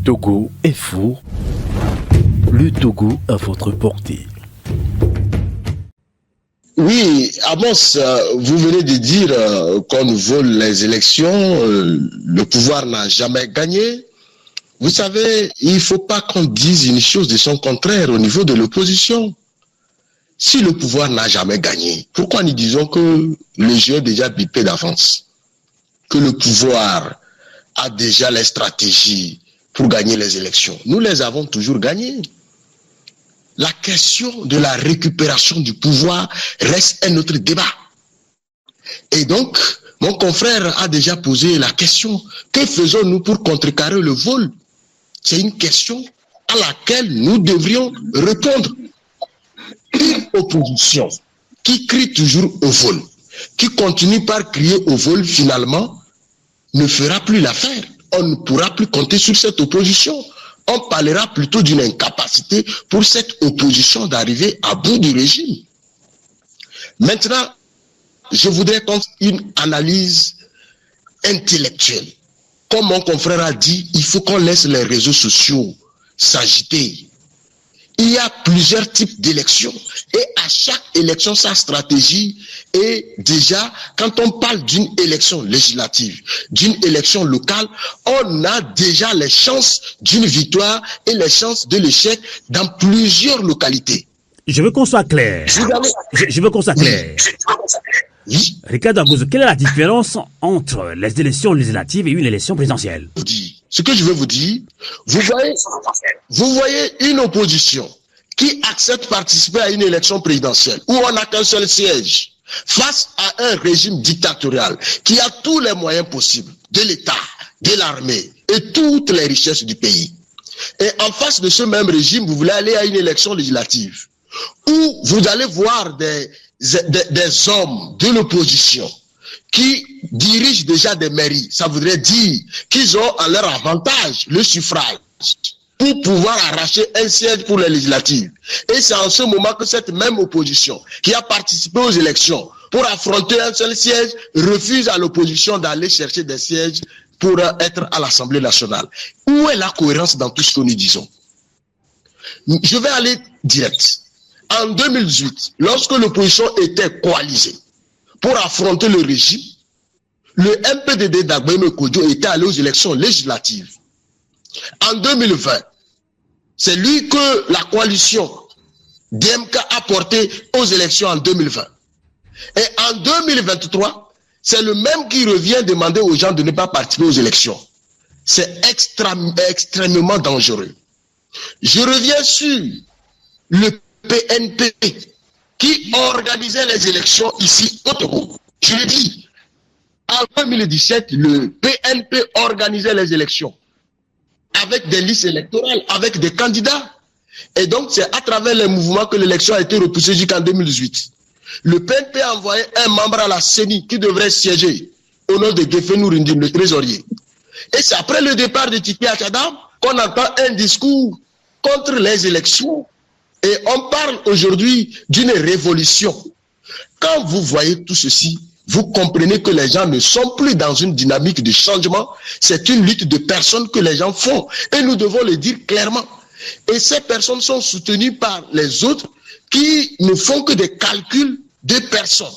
Togo est fou. Le Togo à votre portée. Oui, Amos, vous venez de dire qu'on nous vole les élections, le pouvoir n'a jamais gagné. Vous savez, il ne faut pas qu'on dise une chose de son contraire au niveau de l'opposition. Si le pouvoir n'a jamais gagné, pourquoi nous disons que le jeu est déjà bipé d'avance? Que le pouvoir a déjà les stratégies pour gagner les élections. Nous les avons toujours gagnées. La question de la récupération du pouvoir reste un autre débat. Et donc, mon confrère a déjà posé la question, que faisons-nous pour contrecarrer le vol? C'est une question à laquelle nous devrions répondre. Une opposition qui crie toujours au vol, qui continue par crier au vol, finalement, ne fera plus l'affaire. On ne pourra plus compter sur cette opposition. On parlera plutôt d'une incapacité pour cette opposition d'arriver à bout du régime. Maintenant, je voudrais qu'on fasse une analyse intellectuelle. Comme mon confrère a dit, il faut qu'on laisse les réseaux sociaux s'agiter. Il y a plusieurs types d'élections et à chaque élection, sa stratégie. Et déjà, quand on parle d'une élection législative, d'une élection locale, on a déjà les chances d'une victoire et les chances de l'échec dans plusieurs localités. Je veux qu'on soit clair. Je veux qu'on soit clair. Oui. Ricardo Agouzo, quelle est la différence entre les élections législatives et une élection présidentielle? Ce que je veux vous dire, vous voyez une opposition qui accepte de participer à une élection présidentielle où on n'a qu'un seul siège face à un régime dictatorial qui a tous les moyens possibles de l'État, de l'armée et toutes les richesses du pays. Et en face de ce même régime, vous voulez aller à une élection législative où vous allez voir des hommes de l'opposition qui dirigent déjà des mairies. Ça voudrait dire qu'ils ont à leur avantage le suffrage pour pouvoir arracher un siège pour les législatives. Et c'est en ce moment que cette même opposition qui a participé aux élections pour affronter un seul siège refuse à l'opposition d'aller chercher des sièges pour être à l'Assemblée nationale. Où est la cohérence dans tout ce que nous disons? Je vais aller direct. En 2018, lorsque l'opposition était coalisée pour affronter le régime, le MPDD d'Agbaïme Kodjo était allé aux élections législatives. En 2020, c'est lui que la coalition DMK a porté aux élections en 2020. Et en 2023, c'est le même qui revient demander aux gens de ne pas participer aux élections. C'est extrêmement dangereux. Je reviens sur le PNP qui organisait les élections ici au Togo. Je le dis, en 2017, le PNP organisait les élections avec des listes électorales, avec des candidats. Et donc, c'est à travers les mouvements que l'élection a été repoussée jusqu'en 2018. Le PNP a envoyé un membre à la CENI qui devrait siéger au nom de Gefenou Rindim, le trésorier. Et c'est après le départ de Tiki Achadam qu'on entend un discours contre les élections. Et on parle aujourd'hui d'une révolution. Quand vous voyez tout ceci, vous comprenez que les gens ne sont plus dans une dynamique de changement. C'est une lutte de personnes que les gens font. Et nous devons le dire clairement. Et ces personnes sont soutenues par les autres qui ne font que des calculs de personnes.